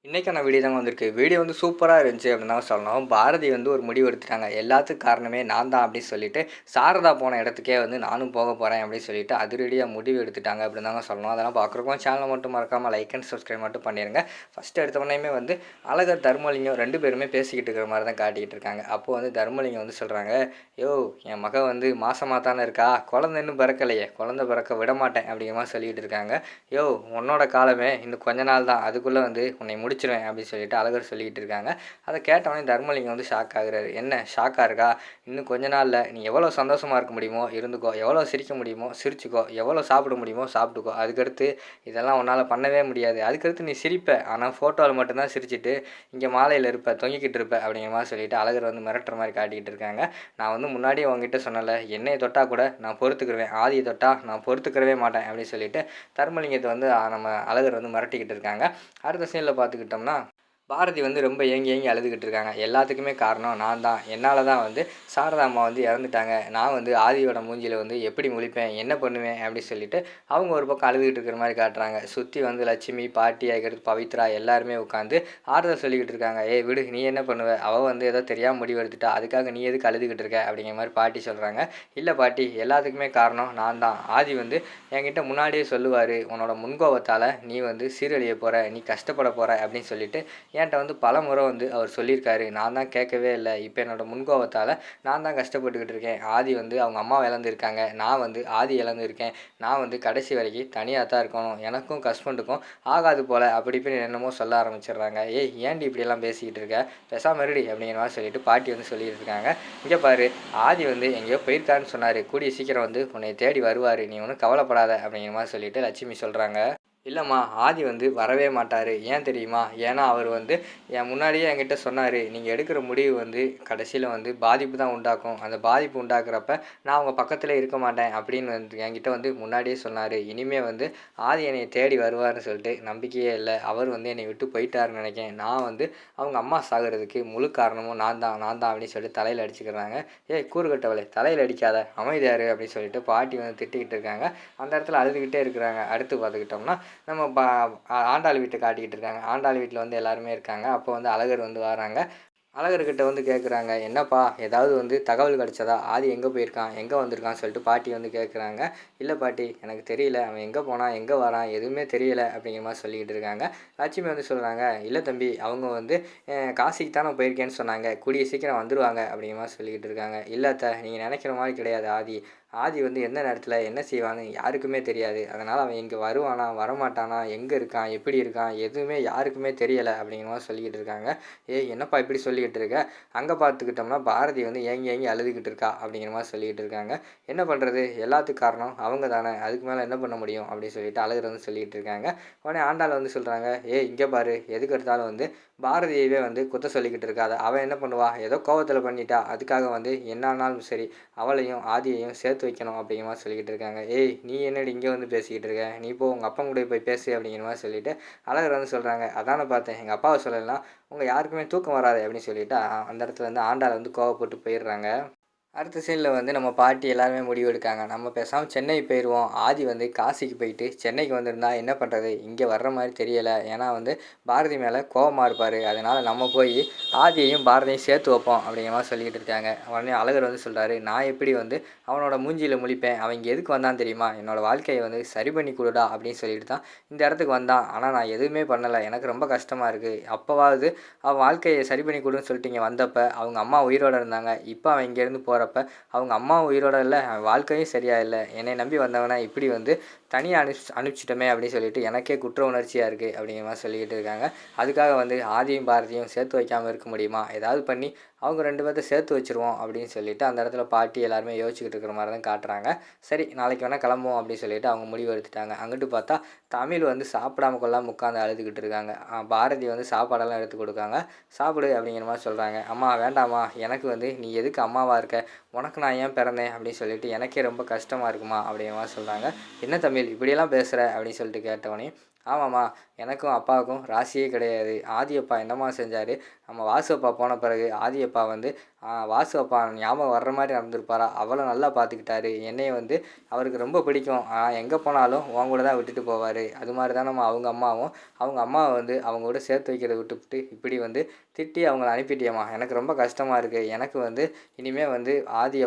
இன்னைக்கான வீடியோ தாங்க வந்திருக்கு. வீடியோ வந்து சூப்பரா இருந்துச்சு அப்படின்னு தான் சொல்லணும். பாரதி வந்து ஒரு முடிவு எடுத்துட்டாங்க. எல்லாத்துக்கும் காரணமே நான் தான் அப்படின்னு சொல்லிட்டு, சாரதா போன இடத்துக்கே வந்து நானும் போக போறேன் அப்படின்னு சொல்லிட்டு, அதிரடியா முடிவு எடுத்துட்டாங்க அப்படின்னு தாங்க சொல்லணும். அதெல்லாம் பார்க்குறப்போ சேனலை மட்டும் மறக்காம லைக் அண்ட் சப்ஸ்கிரைப் மட்டும் பண்ணிருங்க. ஃபர்ஸ்ட் எடுத்த உடனேயுமே வந்து அழகர், தர்மலிங்கம் 2 பேருமே பேசிக்கிட்டு இருக்கிற மாரி தான் காட்டிக்கிட்டு இருக்காங்க. அப்போ வந்து தர்மலிங்கம் வந்து சொல்றாங்க, "யோவ்! என் மக வந்து மாசமா தானே இருக்கா. குழந்தை இன்னும் பிறக்கலையே. குழந்தை பிறக்க விடமாட்டேன்." அப்படிங்கிற மாரி சொல்லிட்டு இருக்காங்க. "யோவ்! உன்னோட காலமே இன்னும் கொஞ்ச நாள் தான். அதுக்குள்ள வந்து உன்னை முடிச்சிருவேன்." அப்படின்னு சொல்லிட்டு அழகர் சொல்லிக்கிட்டு இருக்காங்க. அதை கேட்டவொடனே தர்மலிங்கம் வந்து ஷாக் ஆகுறாரு. "என்ன ஷாக்கா இருக்கா? இன்னும் கொஞ்ச நாள்ல நீ எவ்வளோ சந்தோஷமா இருக்க முடியுமோ இருந்துக்கோ. எவ்வளோ சிரிக்க முடியுமோ சிரிச்சுக்கோ. எவ்வளோ சாப்பிட முடியுமோ சாப்பிட்டுக்கோ. அதுக்கடுத்து இதெல்லாம் உன்னால பண்ணவே முடியாது. அதுக்கடுத்து நீ சிரிப்ப. ஆனா ஃபோட்டோல மட்டும் தான் சிரிச்சுட்டு, இங்க மாலையில இருப்ப. தொங்கிக்கிட்டு இருப்ப." அப்படிங்கிற மாரி சொல்லிட்டு அழகர் வந்து மிரட்டுற மாரி காட்டிக்கிட்டு இருக்காங்க. "நான் வந்து முன்னாடியே உன்கிட்ட சொன்னேன்ல, என்னைய தொட்டா கூட நான் பொறுத்துக்கிருவேன். ஆதிய தொட்டா நான் பொறுத்துக்கிறவே மாட்டேன்." அப்படின்னு சொல்லிட்டு தர்மலிங்கத்தை வந்து நம்ம அழகர் வந்து மிரட்டிக்கிட்டு இருக்காங்க. அடுத்த சீனில் பார்த்துக்கிட்டோம்னா, பாரதி வந்து ரொம்ப ஏங்கி ஏங்கி அழுதுகிட்டு இருக்காங்க. எல்லாத்துக்குமே காரணம் நான் தான். என்னால தான் வந்து சாரதா அம்மா வந்து இறந்துட்டாங்க. நான் வந்து ஆதியோட மூஞ்சில வந்து எப்படி முழிப்பேன்? என்ன பண்ணுவேன்? அப்படின்னு சொல்லிட்டு அவங்க ஒரு பக்கம் அழுதுகிட்டு இருக்கிற மாரி காட்டுறாங்க. சுத்தி வந்து லட்சுமி, பாட்டி, அதுக்கடுத்து பவித்ரா எல்லாருமே உட்காந்து ஆறுதல் சொல்லிக்கிட்டு இருக்காங்க. "ஏய் விடு, நீ என்ன பண்ணுவ? அவ வந்து ஏதோ தெரியாம முடிவு எடுத்துட்டா. அதுக்காக நீ எதுக்கு அழுதுகிட்டு இருக்க?" அப்படிங்கிற மாரி பாட்டி சொல்றாங்க. "இல்ல பாட்டி, எல்லாத்துக்குமே காரணம் நான் தான். ஆதி வந்து என்கிட்ட முன்னாடியே சொல்லுவாரு, உன்னோட முன்கோபத்தால நீ வந்து சீரழிய போற, நீ கஷ்டப்பட போற அப்படின்னு சொல்லிட்டு என்கிட்ட வந்து பலமுறை வந்து அவர் சொல்லியிருக்காரு. நான் தான் கேட்கவே இல்லை. இப்போ என்னோட முன்கோபத்தால் நான் தான் கஷ்டப்பட்டுக்கிட்டு இருக்கேன். ஆதி வந்து அவங்க அம்மாவை இழந்திருக்காங்க. நான் வந்து ஆதி இழந்திருக்கேன். நான் வந்து கடைசி வரைக்கும் தனியாக தான் இருக்கணும். எனக்கும் ஹஸ்பண்டுக்கும் ஆகாது போல அப்படி இப்படின்னு என்னமோ சொல்ல ஆரம்பிச்சிடுறாங்க. "ஏய் ஏன்டி இப்படியெல்லாம் பேசிக்கிட்டு இருக்க? பேசாம இருடி." அப்படிங்கிற மாதிரி சொல்லிட்டு பாட்டி வந்து சொல்லிட்டு இருக்காங்க. "இங்கே பாரு, ஆதி வந்து எங்கேயோ போயிருக்காருன்னு சொன்னார். கூடிய சீக்கிரம் வந்து உன்னை தேடி வருவார். நீ ஒன்றும் கவலைப்படாத." அப்படிங்கிற மாதிரி சொல்லிட்டு லட்சுமி சொல்கிறாங்க. "இல்லைம்மா, ஆதி வந்து வரவே மாட்டார். ஏன் தெரியுமா? ஏன்னா அவர் வந்து முன்னாடியே என்கிட்ட சொன்னார், நீங்கள் எடுக்கிற முடிவு வந்து கடைசியில் வந்து பாதிப்பு தான் உண்டாக்கும். அந்த பாதிப்பு உண்டாக்குறப்ப நான் உங்கள் பக்கத்தில் இருக்க மாட்டேன் அப்படின்னு வந்து என்கிட்ட வந்து முன்னாடியே சொன்னார். இனிமேல் வந்து ஆதி என்னை தேடி வருவார்னு சொல்லிட்டு நம்பிக்கையே இல்லை. அவர் வந்து என்னை விட்டு போயிட்டாருன்னு நினைக்கிறேன். நான் வந்து அவங்க அம்மா சாகிறதுக்கு முழு காரணமும் நான் தான் அப்படின்னு சொல்லிட்டு தலையில் அடிச்சுக்கிறாங்க. "ஏய் கூறுகட்டவளே, தலையில் அடிக்காத, அமைதியாரு." அப்படின்னு சொல்லிட்டு பாட்டி வந்து திட்டிக்கிட்டு இருக்காங்க. அந்த இடத்துல அழுதுகிட்டே இருக்கிறாங்க. அடுத்து பார்த்துக்கிட்டோம்னா, நம்ம ஆண்டாள் வீட்டை காட்டிக்கிட்டு இருக்காங்க. ஆண்டாள் வீட்டில் வந்து எல்லாருமே இருக்காங்க. அப்போ வந்து அழகர் வந்து வராங்க. அழகர்கிட்ட வந்து கேட்குறாங்க, "என்னப்பா, ஏதாவது வந்து தகவல் கிடைச்சதா? ஆதி எங்கே போயிருக்கான்? எங்கே வந்திருக்கான்னு?" சொல்லிட்டு பாட்டி வந்து கேட்குறாங்க. "இல்லை பாட்டி, எனக்கு தெரியல. அவன் எங்கே போனான்? எங்கே வரான்? எதுவுமே தெரியல." அப்படிங்கிற மாதிரி சொல்லிக்கிட்டு இருக்காங்க. லட்சுமி வந்து சொல்கிறாங்க, "இல்லை தம்பி, அவங்க வந்து காசிக்கு தானே போயிருக்கேன்னு சொன்னாங்க. கூடிய சீக்கிரம் வந்துடுவாங்க." அப்படிங்கிற மாதிரி சொல்லிக்கிட்டு இருக்காங்க. "இல்லை அத்தை, நீங்கள் நினைக்கிற மாதிரி கிடையாது ஆதி. ஆதி வந்து எந்த நேரத்தில் என்ன செய்வான்னு யாருக்குமே தெரியாது. அதனால் அவன் இங்கே வருவானா, வரமாட்டானா, எங்கே இருக்கான், எப்படி இருக்கான், எதுவுமே யாருக்குமே தெரியலை." அப்படிங்கிற மாதிரி சொல்லிக்கிட்டு இருக்காங்க. "ஏய் என்னப்பா இப்படி சொல்லிக்கிட்டு இருக்க?" அங்கே பார்த்துக்கிட்டோம்னா பாரதி வந்து ஏங்கி ஏங்கி அழுதுகிட்டு இருக்கா அப்படிங்கிற மாதிரி சொல்லிக்கிட்டு இருக்காங்க. "என்ன பண்ணுறது, எல்லாத்துக்கும் காரணம் அவங்க தானே, அதுக்கு மேலே என்ன பண்ண முடியும்?" அப்படின்னு சொல்லிட்டு அழகர் வந்து சொல்லிக்கிட்டு இருக்காங்க. உடனே ஆண்டாள் வந்து சொல்கிறாங்க, "ஏய் இங்கே பாரு, எதுக்கு எடுத்தாலும் வந்து பாரதியவே வந்து குத்த சொல்லிக்கிட்டு இருக்காத. அவள் என்ன பண்ணுவா, ஏதோ கோவத்தில் பண்ணிட்டா, அதுக்காக வந்து என்ன ஆனாலும் சரி அவளையும் ஆதியையும் சேர்த்து வைக்கணும்." அப்படிங்கிற மாதிரி சொல்லிக்கிட்டு இருக்காங்க. "ஏய் நீ என்னடி இங்கே வந்து பேசிக்கிட்டு இருக்க, நீ போ உங்கள் அப்பா கூட போய் பேசு." அப்படிங்கிற மாதிரி சொல்லிட்டு அழகர் வந்து சொல்கிறாங்க, "அதானே பார்த்தேன், எங்கள் அப்பாவை சொல்லலாம் உங்கள் யாருக்குமே தூக்கம் வராது." அப்படின்னு சொல்லிட்டு அந்த இடத்துல வந்து ஆண்டாள் வந்து கோவப்பட்டு போயிடுறாங்க. அடுத்த சீனில் வந்து நம்ம பாட்டி எல்லாருமே முடிவு எடுக்காங்க, நம்ம பேசாமல் சென்னை போயிடுவோம். ஆதி வந்து காசிக்கு போயிட்டு சென்னைக்கு வந்திருந்தா என்ன பண்ணுறது, இங்கே வர்ற மாதிரி தெரியலை. ஏன்னா வந்து பாரதி மேலே கோவமாக இருப்பார். அதனால் நம்ம போய் ஆதியையும் பாரதியும் சேர்த்து வைப்போம் அப்படிங்கிற மாதிரி சொல்லிக்கிட்டு இருக்காங்க. உடனே அழகர் வந்து சொல்கிறாரு, "நான் எப்படி வந்து அவனோட மூஞ்சியில் முழிப்பேன்? அவன் இங்கே எதுக்கு வந்தான் தெரியுமா? என்னோடய வாழ்க்கையை வந்து சரி பண்ணி கொடுடா அப்படின்னு சொல்லிட்டு தான் இந்த இடத்துக்கு வந்தான். ஆனால் நான் எதுவுமே பண்ணலை. எனக்கு ரொம்ப கஷ்டமாக இருக்குது. அப்போவாவது அவன் வாழ்க்கையை சரி பண்ணி கொடுன்னு சொல்லிட்டு இங்கே வந்தப்போ அவங்க அம்மா உயிரோடு இருந்தாங்க. இப்போ அவன் இங்கேருந்து போகிறப்ப அவங்க அம்மா உயிரோட இல்லை, அவன் வாழ்க்கையும் சரியா இல்லை. என்னை நம்பி வந்தவனை இப்படி வந்து தனியாக அனுப்பிச்சிட்டோமே அப்படின்னு சொல்லிட்டு எனக்கே குற்ற உணர்ச்சியாக இருக்குது." அப்படிங்கிற மாதிரி சொல்லிக்கிட்டு இருக்காங்க. "அதுக்காக வந்து ஆதியும் பாரதியும் சேர்த்து வைக்காமல் இருக்க முடியுமா? ஏதாவது பண்ணி அவங்க 2 பேர்த்த சேர்த்து வச்சுருவோம்." அப்படின்னு சொல்லிட்டு அந்த இடத்துல பாட்டி எல்லாருமே யோசிச்சுக்கிட்டு இருக்கிற மாதிரி தான் காட்டுறாங்க. சரி, நாளைக்கு வேணால் கிளம்புவோம் அப்படின்னு சொல்லிட்டு அவங்க முடிவு எடுத்துட்டாங்க. அங்கிட்டு பார்த்தா தமிழ் வந்து சாப்பிடாம கொள்ளாமல் உட்காந்து அழுதுகிட்டு இருக்காங்க. பாரதி வந்து சாப்பாடெல்லாம் எடுத்து கொடுக்காங்க. "சாப்பிடு." அப்படிங்கிற மாதிரி சொல்கிறாங்க. "அம்மா வேண்டாம்மா, எனக்கு வந்து நீ எதுக்கு அம்மாவாக இருக்க, உனக்கு நான் ஏன் பிறந்தேன் அப்படின்னு சொல்லிட்டு எனக்கே ரொம்ப கஷ்டமாக இருக்குமா." அப்படிங்கிற மாதிரி சொல்கிறாங்க. "என்ன தமிழ் இப்படியெல்லாம் பேசுகிற?" அப்படின்னு சொல்லிட்டு கேட்டவொடனே ஆமாம்மா. எனக்கும் அப்பாவுக்கும் ராசியே கிடையாது. ஆதி அப்பா என்னம்மா செஞ்சாரு? நம்ம வாசு அப்பா போன பிறகு ஆதி அப்பா வந்து வாசு அப்பா ஞாபகம் வர்ற மாரி நடந்துருப்பாரா? அவ்வளோ நல்லா பார்த்துக்கிட்டாரு. என்னைய வந்து அவருக்கு ரொம்ப பிடிக்கும். எங்கே போனாலும் உன் கூட தான் விட்டுட்டு போவாரு. அது மாரி தானம்மா அவங்க அம்மாவும். அவங்க அம்மாவ வந்து அவங்க கூட சேர்த்து வைக்கிறத விட்டுப்புட்டு, இப்படி வந்து திட்டி அவங்கள அனுப்பிட்டியேம்மா! எனக்கு ரொம்ப கஷ்டமா இருக்கு. எனக்கு வந்து இனிமே வந்து ஆதி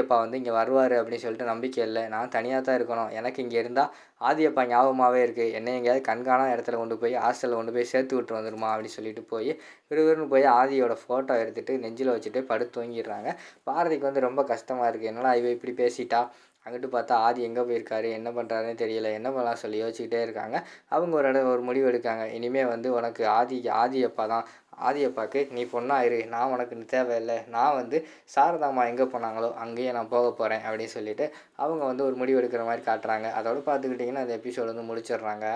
அப்பா வந்து இங்க வருவாரு அப்படின்னு சொல்லிட்டு நம்பிக்கை இல்ல. நான் தனியா தான் இருக்கணும். எனக்கு இங்க இருந்தா ஆதி அப்பா ஞாபகமாவே இருக்கு. என்னைய எங்கேயாவது கண்காணாத இடத்துல கொண்டு போய் ஹாஸ்டல்ல கொண்டு போய் சேர்த்து விட்டு வந்துருமா அப்படின்னு சொல்லிட்டு போய் விறுவிறுன்னு போய் ஆதியோட ஃபோட்டோ எடுத்துட்டு நெஞ்சில வச்சுட்டு படுத்து தூங்கிடுறாங்க. பாரதிக்கு வந்து ரொம்ப கஷ்டமா இருக்கு. என்னடா இவ இப்படி பேசிட்டா! அங்கிட்டு பார்த்தா ஆதி எங்கே போயிருக்காரு? என்ன பண்ணுறாருன்னே தெரியல. என்ன பண்ணலாம் சொல்லி யோசிச்சுக்கிட்டே இருக்காங்க. அவங்க ஒரு முடிவு எடுக்காங்க. இனிமே வந்து உனக்கு ஆதி அப்பா தான். ஆதி அப்பாவுக்கு நீ பொண்ணா இரு. நான் உனக்கு தேவையில்ல. நான் வந்து சாரதா அம்மா எங்கே போனாங்களோ அங்கேயே நான் போக போறேன் அப்படின்னு சொல்லிட்டு அவங்க வந்து ஒரு முடிவு எடுக்கிற மாரி காட்டுறாங்க. அதோட பார்த்துக்கிட்டிங்கன்னா அந்த எபிசோட் வந்து முடிச்சிடுறாங்க.